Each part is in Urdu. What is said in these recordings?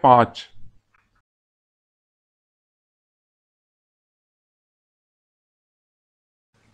5।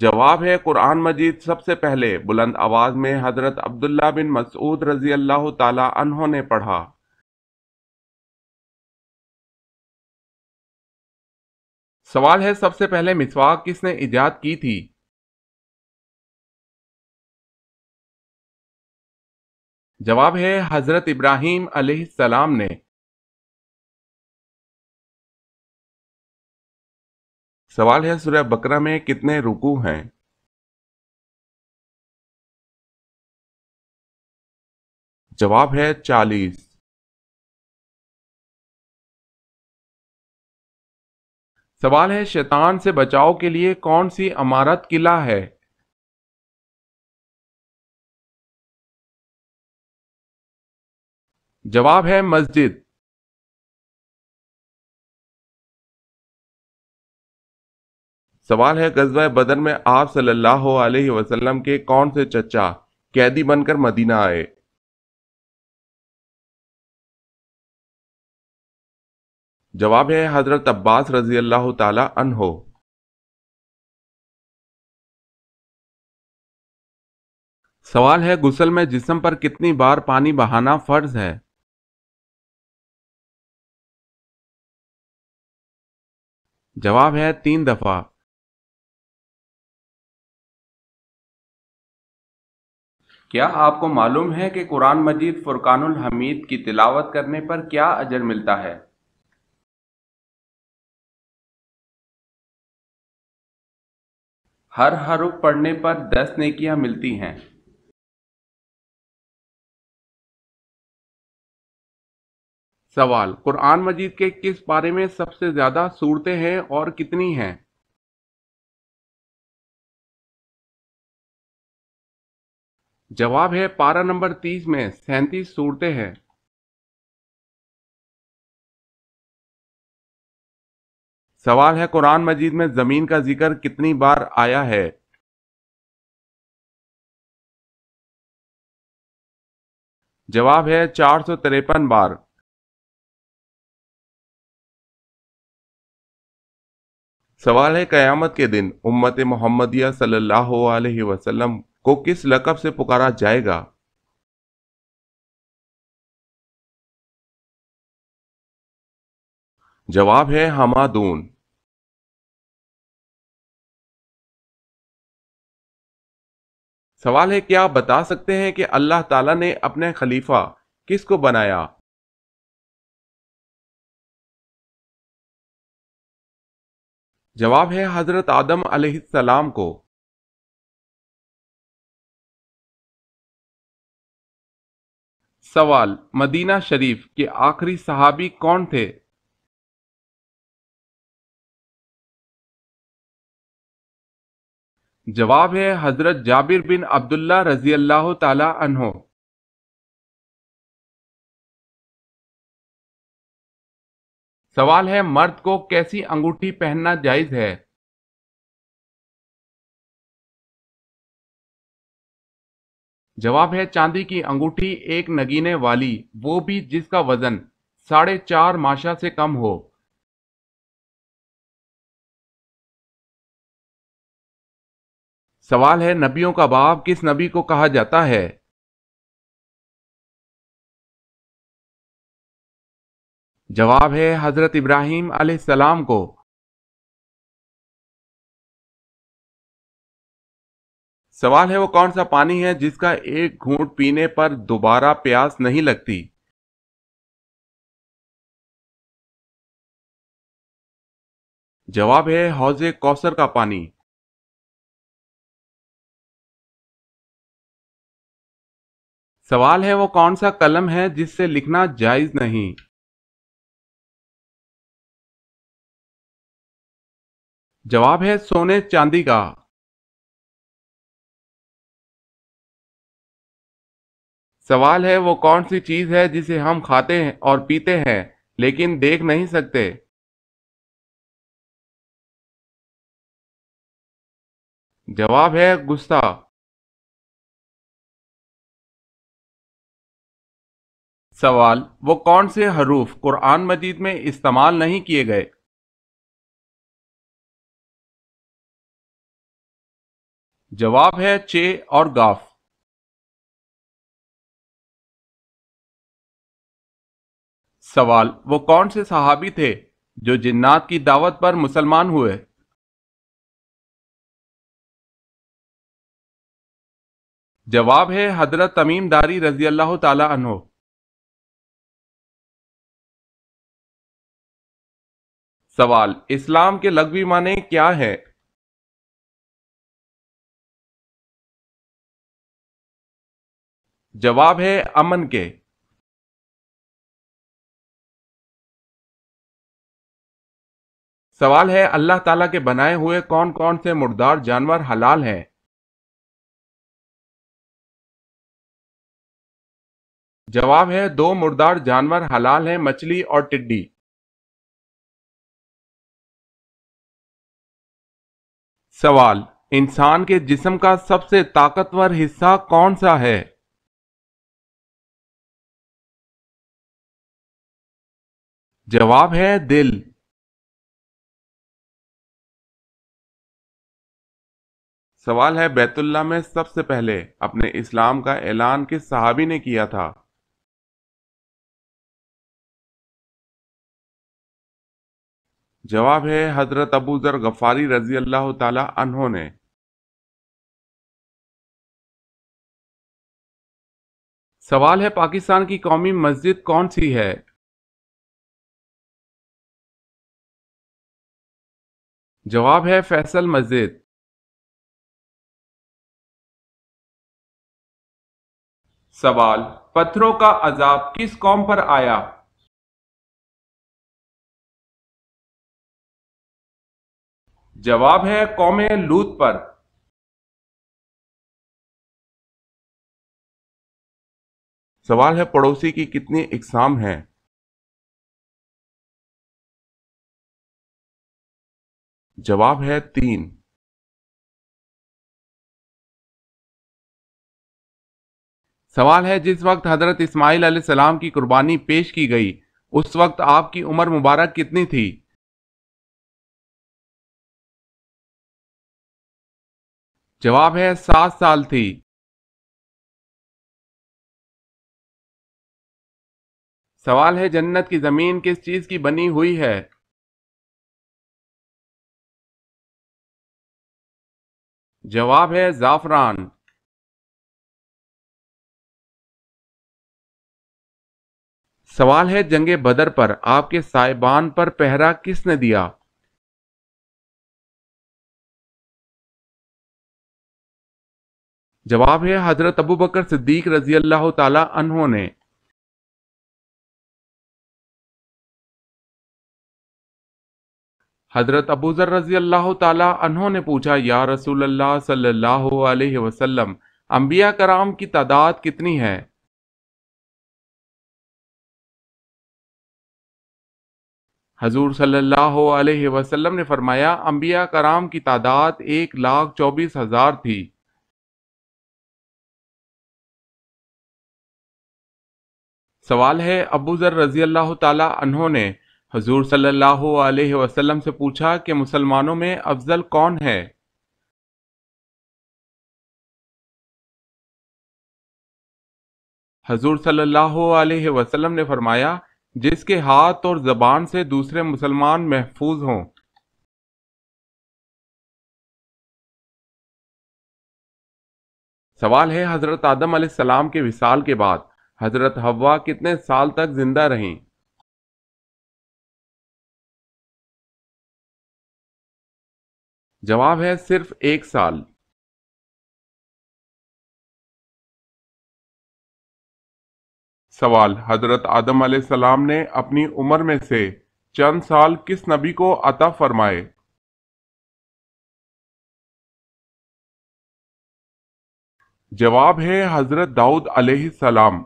جواب ہے قرآن مجید سب سے پہلے بلند آواز میں حضرت عبداللہ بن مسعود رضی اللہ تعالی عنہ نے پڑھا۔ سوال ہے سب سے پہلے مسواک کس نے ایجاد کی تھی؟ جواب ہے حضرت ابراہیم علیہ السلام نے۔ سوال ہے سورہ بقرہ میں کتنے رکوع ہیں؟ جواب ہے 40۔ سوال ہے شیطان سے بچاؤ کے لیے کون سی عمارت قلعہ ہے؟ جواب ہے مسجد۔ سوال ہے غزوہ بدر میں آپ صلی اللہ علیہ وسلم کے کون سے چچا قیدی بن کر مدینہ آئے؟ جواب ہے حضرت عباس رضی اللہ تعالی عنہ۔ سوال ہے غسل میں جسم پر کتنی بار پانی بہانا فرض ہے؟ جواب ہے 3 دفعہ۔ کیا آپ کو معلوم ہے کہ قرآن مجید فرقان الحمید کی تلاوت کرنے پر کیا اجر ملتا ہے؟ ہر حرف پڑھنے پر 10 نیکیاں ملتی ہیں۔ سوال قرآن مجید کے کس پارے میں سب سے زیادہ صورتیں ہیں اور کتنی ہیں؟ جواب ہے پارہ نمبر 30 میں 37 صورتیں ہیں۔ سوال ہے قرآن مجید میں زمین کا ذکر کتنی بار آیا ہے؟ جواب ہے 453 بار۔ سوال ہے قیامت کے دن امت محمدیہ صلی اللہ علیہ وسلم کو کس لقب سے پکارا جائے گا؟ جواب ہے حمادون۔ سوال ہے کیا آپ بتا سکتے ہیں کہ اللہ تعالیٰ نے اپنے خلیفہ کس کو بنایا؟ جواب ہے حضرت آدم علیہ السلام کو۔ سوال مدینہ شریف کے آخری صحابی کون تھے؟ جواب ہے حضرت جابر بن عبداللہ رضی اللہ تعالی عنہ۔ سوال ہے مرد کو کیسی انگوٹھی پہننا جائز ہے؟ جواب ہے چاندی کی انگوٹھی ایک نگینے والی، وہ بھی جس کا وزن 4.5 ماشا سے کم ہو۔ سوال ہے نبیوں کا باپ کس نبی کو کہا جاتا ہے؟ جواب ہے حضرت ابراہیم علیہ السلام کو۔ سوال ہے وہ کون سا پانی ہے جس کا ایک گھونٹ پینے پر دوبارہ پیاس نہیں لگتی؟ جواب ہے حوض کوثر کا پانی۔ سوال ہے وہ کون سا قلم ہے جس سے لکھنا جائز نہیں؟ جواب ہے سونے چاندی کا۔ سوال ہے وہ کون سی چیز ہے جسے ہم کھاتے ہیں اور پیتے ہیں لیکن دیکھ نہیں سکتے؟ جواب ہے غصہ۔ سوال وہ کون سے حروف قرآن مجید میں استعمال نہیں کیے گئے؟ جواب ہے چے اور گاف۔ سوال، وہ کون سے صحابی تھے جو جنات کی دعوت پر مسلمان ہوئے؟ جواب ہے حضرت تمیم داری رضی اللہ تعالی عنہ۔ سوال، اسلام کے لغوی معنی کیا ہے؟ جواب ہے امن کے۔ سوال ہے اللہ تعالیٰ کے بنائے ہوئے کون کون سے مردار جانور حلال ہیں؟ جواب ہے دو مردار جانور حلال ہیں، مچھلی اور ٹڈی۔ سوال، انسان کے جسم کا سب سے طاقتور حصہ کون سا ہے؟ جواب ہے دل۔ سوال ہے بیت اللہ میں سب سے پہلے اپنے اسلام کا اعلان کس صحابی نے کیا تھا؟ جواب ہے حضرت ابو ذر غفاری رضی اللہ تعالی عنہ نے۔ سوال ہے پاکستان کی قومی مسجد کون سی ہے؟ جواب ہے فیصل مسجد۔ سوال، پتھروں کا عذاب کس قوم پر آیا؟ جواب ہے قوم لوط پر۔ سوال ہے پڑوسی کی کتنی اقسام ہیں؟ جواب ہے 3۔ سوال ہے جس وقت حضرت اسماعیل علیہ السلام کی قربانی پیش کی گئی اس وقت آپ کی عمر مبارک کتنی تھی؟ جواب ہے 7 سال تھی۔ سوال ہے جنت کی زمین کس چیز کی بنی ہوئی ہے؟ جواب ہے زعفران۔ سوال ہے جنگ بدر پر آپ کے صاحبان پر پہرا کس نے دیا؟ جواب ہے حضرت ابو بکر صدیق رضی اللہ تعالی عنہ نے۔ حضرت ابو ذر رضی اللہ تعالی عنہ نے پوچھا یا رسول اللہ صلی اللہ علیہ وسلم، انبیاء کرام کی تعداد کتنی ہے؟ حضور صلی اللہ علیہ وسلم نے فرمایا انبیاء کرام کی تعداد 1,24,000 تھی۔ سوال ہے ابو ذر رضی اللہ تعالی عنہ نے حضور صلی اللہ علیہ وسلم سے پوچھا کہ مسلمانوں میں افضل کون ہے؟ حضور صلی اللہ علیہ وسلم نے فرمایا جس کے ہاتھ اور زبان سے دوسرے مسلمان محفوظ ہوں۔ سوال ہے حضرت آدم علیہ السلام کے وصال کے بعد حضرت حوا کتنے سال تک زندہ رہیں؟ جواب ہے صرف 1 سال۔ سوال، حضرت آدم علیہ السلام نے اپنی عمر میں سے چند سال کس نبی کو عطا فرمائے؟ جواب ہے حضرت داؤد علیہ السلام۔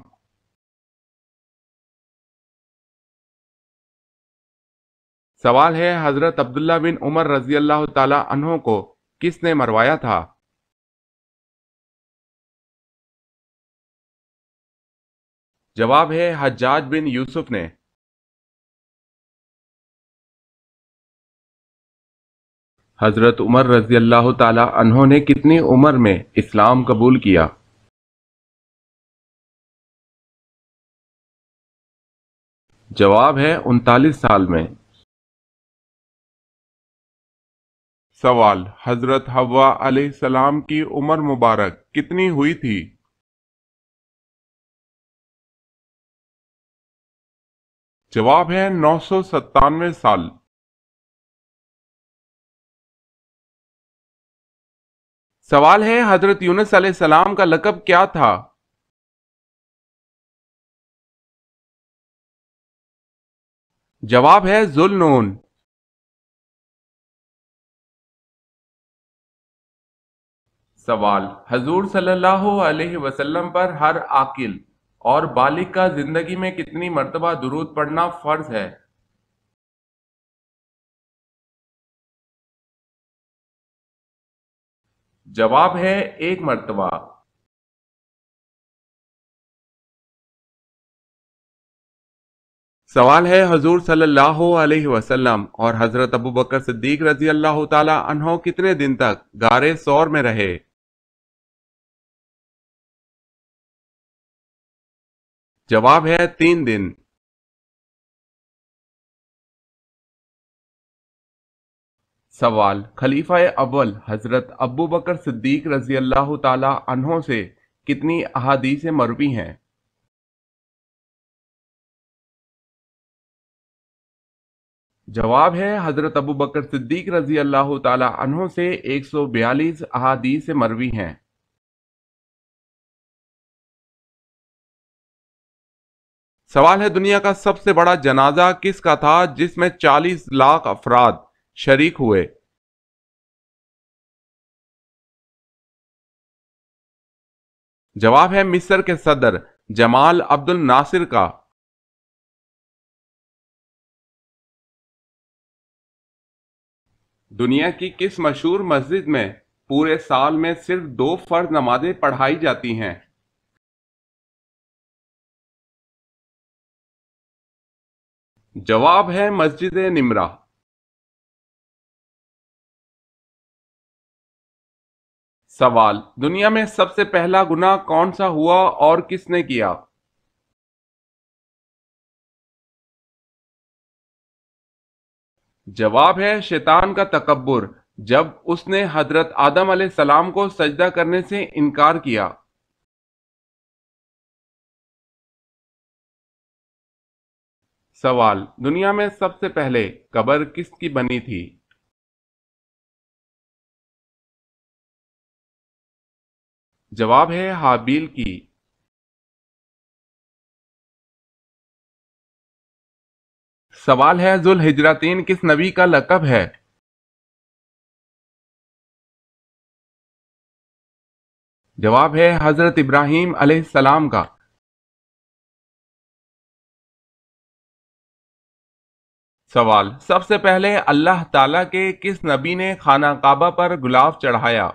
سوال ہے حضرت عبداللہ بن عمر رضی اللہ تعالی عنہ کو کس نے مروایا تھا؟ جواب ہے حجاج بن یوسف نے۔ حضرت عمر رضی اللہ تعالی عنہ نے کتنی عمر میں اسلام قبول کیا؟ جواب ہے 39 سال میں۔ سوال، حضرت حوا علیہ السلام کی عمر مبارک کتنی ہوئی تھی؟ جواب ہے 997 سال۔ سوال ہے، حضرت یونس علیہ السلام کا لقب کیا تھا؟ جواب ہے ذو النون۔ سوال، حضور صلی اللہ علیہ وسلم پر ہر عاقل اور بالغ کا زندگی میں کتنی مرتبہ درود پڑھنا فرض ہے؟ جواب ہے 1 مرتبہ۔ سوال ہے، حضور صلی اللہ علیہ وسلم اور حضرت ابو بکر صدیق رضی اللہ تعالی عنہ کتنے دن تک غار ثور میں رہے؟ جواب ہے 3 دن۔ سوال، خلیفہ اول حضرت ابو بکر صدیق رضی اللہ تعالی عنہ سے کتنی احادیث مروی ہیں؟ جواب ہے حضرت ابو بکر صدیق رضی اللہ تعالی عنہ سے 142 احادیث مروی ہیں۔ سوال ہے، دنیا کا سب سے بڑا جنازہ کس کا تھا جس میں 40 لاکھ افراد شریک ہوئے؟ جواب ہے مصر کے صدر جمال عبد الناصر کا۔ دنیا کی کس مشہور مسجد میں پورے سال میں صرف 2 فرض نمازیں پڑھائی جاتی ہیں؟ جواب ہے مسجد نمرہ۔ سوال، دنیا میں سب سے پہلا گناہ کون سا ہوا اور کس نے کیا؟ جواب ہے شیطان کا تکبر، جب اس نے حضرت آدم علیہ السلام کو سجدہ کرنے سے انکار کیا۔ سوال، دنیا میں سب سے پہلے قبر کس کی بنی تھی؟ جواب ہے حابیل کی۔ سوال ہے، ذو الحجرتین کس نبی کا لقب ہے؟ جواب ہے حضرت ابراہیم علیہ السلام کا۔ سوال، سب سے پہلے اللہ تعالیٰ کے کس نبی نے خانہ کعبہ پر غلاف چڑھایا؟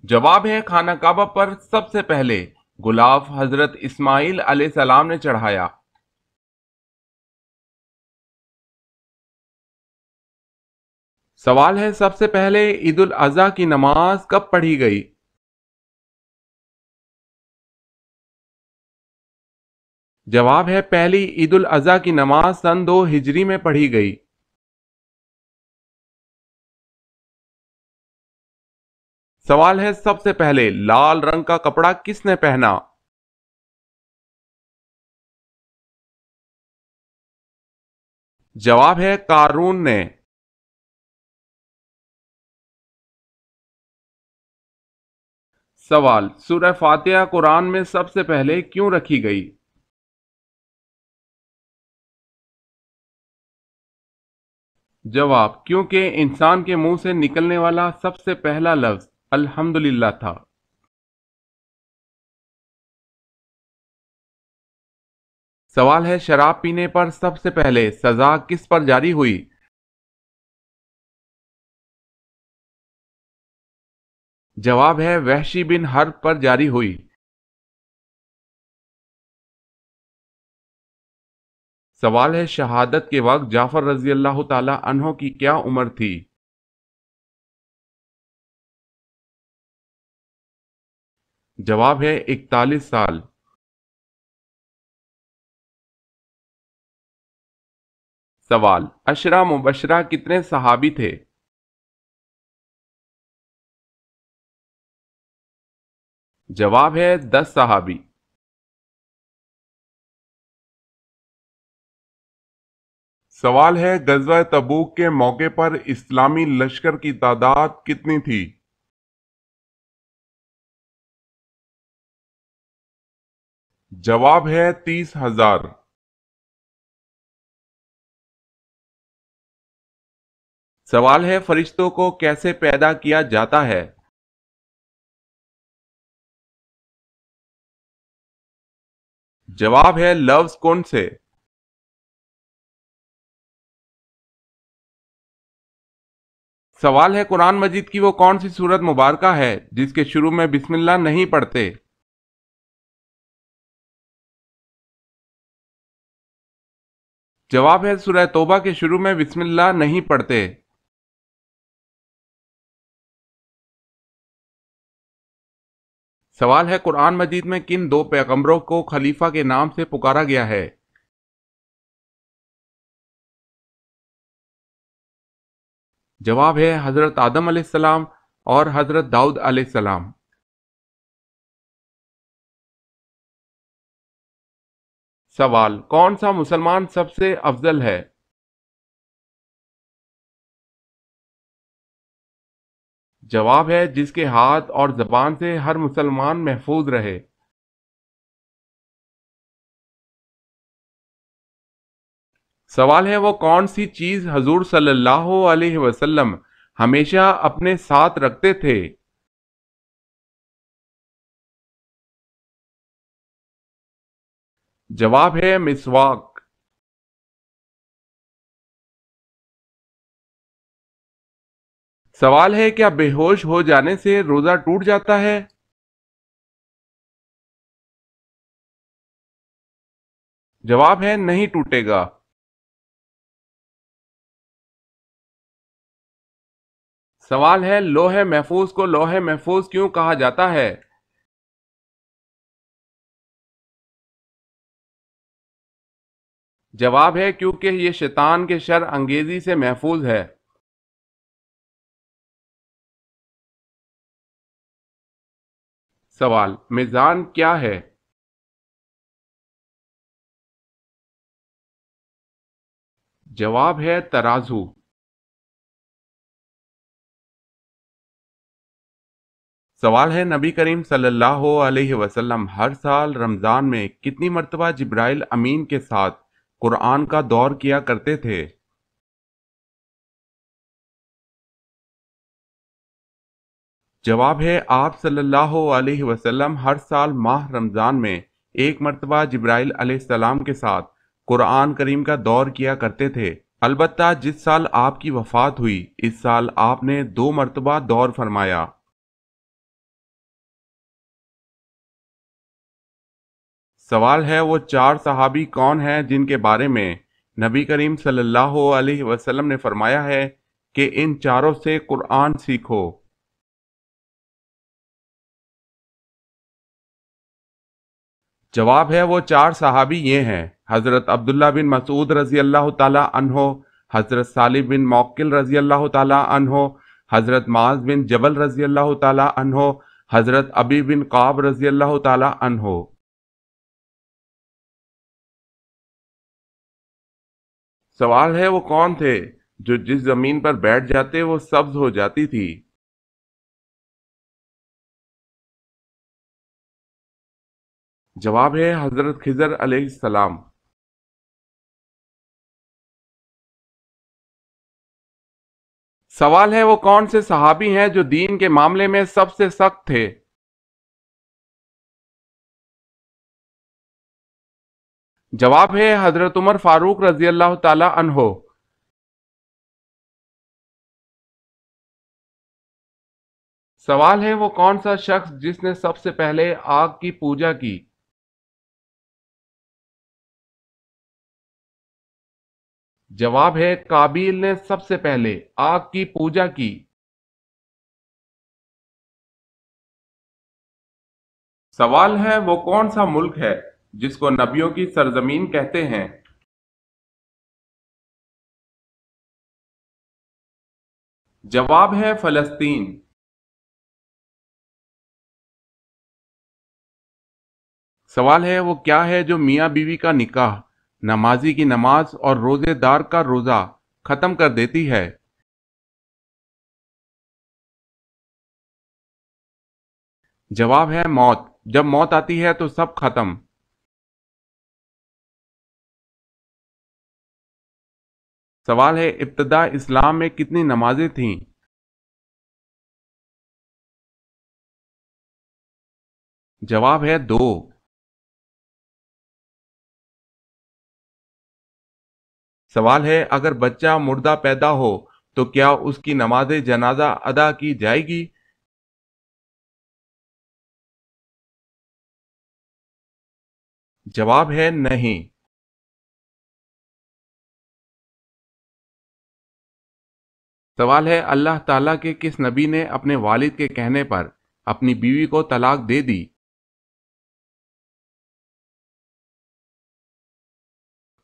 جواب ہے خانہ کعبہ پر سب سے پہلے غلاف حضرت اسماعیل علیہ السلام نے چڑھایا۔ سوال ہے، سب سے پہلے عید الاضحیٰ کی نماز کب پڑھی گئی؟ جواب ہے پہلی عید الاضحیٰ کی نماز سن 2 ہجری میں پڑھی گئی۔ سوال ہے، سب سے پہلے لال رنگ کا کپڑا کس نے پہنا؟ جواب ہے قارون نے۔ سوال، سورہ فاتحہ قرآن میں سب سے پہلے کیوں رکھی گئی؟ جواب، کیونکہ انسان کے منہ سے نکلنے والا سب سے پہلا لفظ الحمدللہ تھا۔ سوال ہے، شراب پینے پر سب سے پہلے سزا کس پر جاری ہوئی؟ جواب ہے وحشی بن حرب پر جاری ہوئی۔ سوال ہے شہادت کے وقت جعفر رضی اللہ تعالی عنہ کی کیا عمر تھی؟ جواب ہے 41 سال۔ سوال، عشرہ مبشرہ کتنے صحابی تھے؟ جواب ہے 10 صحابی۔ سوال ہے غزوہ تبوک کے موقع پر اسلامی لشکر کی تعداد کتنی تھی؟ جواب ہے 30,000۔ سوال ہے فرشتوں کو کیسے پیدا کیا جاتا ہے؟ جواب ہے لفظ کن سے۔ سوال ہے قرآن مجید کی وہ کون سی سورت مبارکہ ہے جس کے شروع میں بسم اللہ نہیں پڑھتے؟ جواب ہے سورہ توبہ کے شروع میں بسم اللہ نہیں پڑھتے۔ سوال ہے قرآن مجید میں کن دو پیغمبروں کو خلیفہ کے نام سے پکارا گیا ہے؟ جواب ہے حضرت آدم علیہ السلام اور حضرت داؤد علیہ السلام۔ سوال، کون سا مسلمان سب سے افضل ہے؟ جواب ہے جس کے ہاتھ اور زبان سے ہر مسلمان محفوظ رہے۔ سوال ہے وہ کون سی چیز حضور صلی اللہ علیہ وسلم ہمیشہ اپنے ساتھ رکھتے تھے؟ جواب ہے مسواک۔ سوال ہے کیا بے ہوش ہو جانے سے روزہ ٹوٹ جاتا ہے؟ جواب ہے نہیں ٹوٹے گا۔ سوال ہے لوح محفوظ کو لوح محفوظ کیوں کہا جاتا ہے؟ جواب ہے کیونکہ یہ شیطان کے شر انگیزی سے محفوظ ہے۔ سوال، میزان کیا ہے؟ جواب ہے ترازو۔ سوال ہے نبی کریم صلی اللہ علیہ وسلم ہر سال رمضان میں کتنی مرتبہ جبرائیل امین کے ساتھ قرآن کا دور کیا کرتے تھے؟ جواب ہے آپ صلی اللہ علیہ وسلم ہر سال ماہ رمضان میں ایک مرتبہ جبرائیل علیہ السلام کے ساتھ قرآن کریم کا دور کیا کرتے تھے۔ البتہ جس سال آپ کی وفات ہوئی اس سال آپ نے 2 مرتبہ دور فرمایا۔ سوال ہے وہ 4 صحابی کون ہیں جن کے بارے میں نبی کریم صلی اللہ علیہ وسلم نے فرمایا ہے کہ ان چاروں سے قرآن سیکھو؟ جواب ہے وہ 4 صحابی یہ ہیں: حضرت عبداللہ بن مسعود رضی اللہ تعالی عنہ، حضرت صالح بن موقل رضی اللہ تعالی عنہ، حضرت معاذ بن جبل رضی اللہ تعالی عنہ، حضرت ابی بن قعب رضی اللہ تعالی عنہ۔ سوال ہے وہ کون تھے جو جس زمین پر بیٹھ جاتے وہ سبز ہو جاتی تھی؟ جواب ہے حضرت خضر علیہ السلام۔ سوال ہے وہ کون سے صحابی ہیں جو دین کے معاملے میں سب سے سخت تھے؟ جواب ہے حضرت عمر فاروق رضی اللہ تعالی عنہ۔ سوال ہے وہ کون سا شخص جس نے سب سے پہلے آگ کی پوجا کی؟ جواب ہے قابیل نے سب سے پہلے آگ کی پوجا کی۔ سوال ہے وہ کون سا ملک ہے جس کو نبیوں کی سرزمین کہتے ہیں؟ جواب ہے فلسطین۔ سوال ہے وہ کیا ہے جو میاں بیوی کا نکاح، نمازی کی نماز اور روزے دار کا روزہ ختم کر دیتی ہے؟ جواب ہے موت۔ جب موت آتی ہے تو سب ختم۔ سوال ہے ابتدا اسلام میں کتنی نمازیں تھیں؟ جواب ہے 2۔ سوال ہے اگر بچہ مردہ پیدا ہو تو کیا اس کی نماز جنازہ ادا کی جائے گی؟ جواب ہے نہیں۔ سوال ہے اللہ تعالیٰ کے کس نبی نے اپنے والد کے کہنے پر اپنی بیوی کو طلاق دے دی؟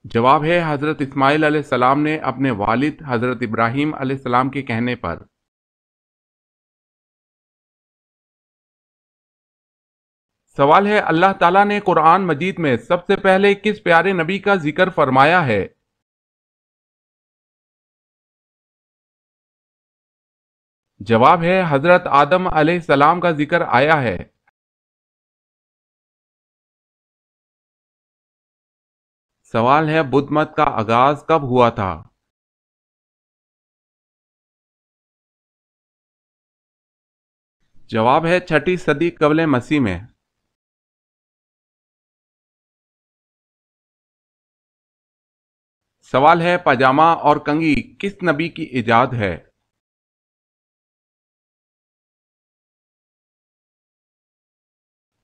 جواب ہے حضرت اسماعیل علیہ السلام نے اپنے والد حضرت ابراہیم علیہ السلام کے کہنے پر۔ سوال ہے اللہ تعالیٰ نے قرآن مجید میں سب سے پہلے کس پیارے نبی کا ذکر فرمایا ہے؟ جواب ہے حضرت آدم علیہ السلام کا ذکر آیا ہے۔ سوال ہے بدھ مت کا آغاز کب ہوا تھا؟ جواب ہے 6 صدی قبل مسیح میں۔ سوال ہے پاجامہ اور کنگھی کس نبی کی ایجاد ہے؟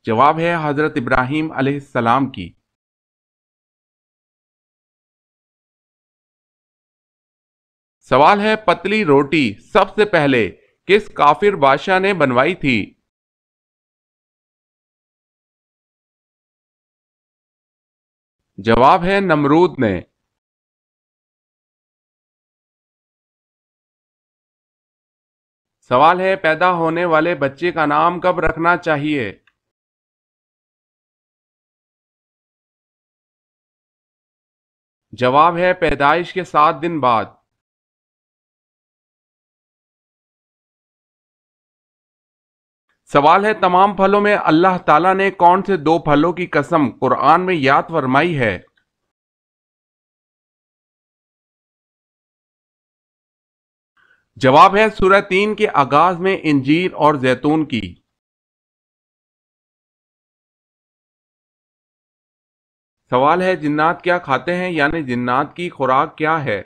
جواب ہے حضرت ابراہیم علیہ السلام کی۔ سوال ہے پتلی روٹی سب سے پہلے کس کافر بادشاہ نے بنوائی تھی؟ جواب ہے نمرود نے۔ سوال ہے پیدا ہونے والے بچے کا نام کب رکھنا چاہیے؟ جواب ہے پیدائش کے 7 دن بعد۔ سوال ہے تمام پھلوں میں اللہ تعالیٰ نے کون سے 2 پھلوں کی قسم قرآن میں یاد فرمائی ہے؟ جواب ہے سورہ 3 کے آغاز میں انجیر اور زیتون کی۔ سوال ہے جنات کیا کھاتے ہیں یعنی جنات کی خوراک کیا ہے؟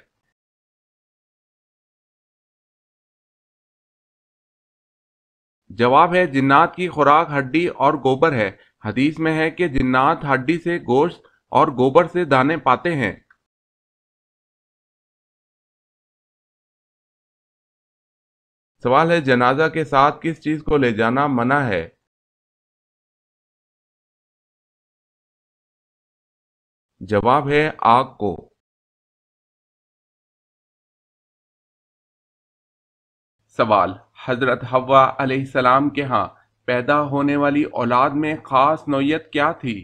جواب ہے جنات کی خوراک ہڈی اور گوبر ہے۔ حدیث میں ہے کہ جنات ہڈی سے گوشت اور گوبر سے دانے پاتے ہیں۔ سوال ہے جنازہ کے ساتھ کس چیز کو لے جانا منع ہے؟ جواب ہے آگ کو۔ سوال حضرت حوا علیہ السلام کے ہاں پیدا ہونے والی اولاد میں خاص نوعیت کیا تھی؟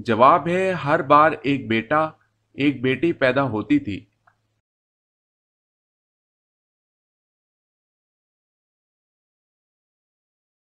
جواب ہے ہر بار ایک بیٹا ایک بیٹی پیدا ہوتی تھی۔